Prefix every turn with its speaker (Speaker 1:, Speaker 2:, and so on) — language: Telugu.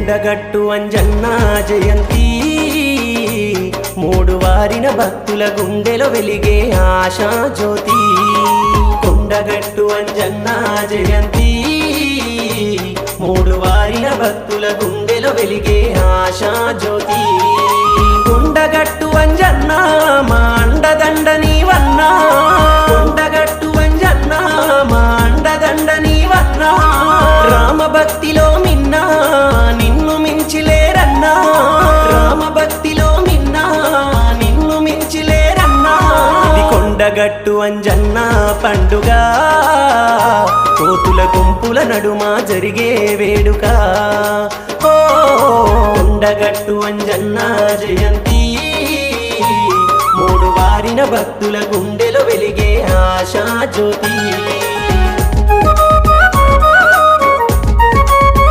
Speaker 1: కొండగట్టు అంజన్న జయంతి మూడు వారిన భక్తుల గుండెలో వెలిగే ఆశా జ్యోతి కొండగట్టు అంజన్న జయంతి మూడు వారిన భక్తుల గుండెలో వెలిగే ఆశా జ్యోతి కొండగట్టు అంజన్న మా అండదండ నీవన్నా కొండగట్టు అంజన్న మా అండదండ నీవన్నా రామభక్తిలో మిన్నా నిన్ను మించిలేరన్నా రామభక్తిలో మిన్నా నిన్ను మించిలేరన్నా ఇది కొండగట్టు అంజన్న పండుగ కోతుల గుంపుల నడుమ జరిగే వేడుక కొండగట్టు అంజన్న జయంతి మూడు వారిన భక్తుల గుండెలో వెలిగే ఆశా జ్యోతి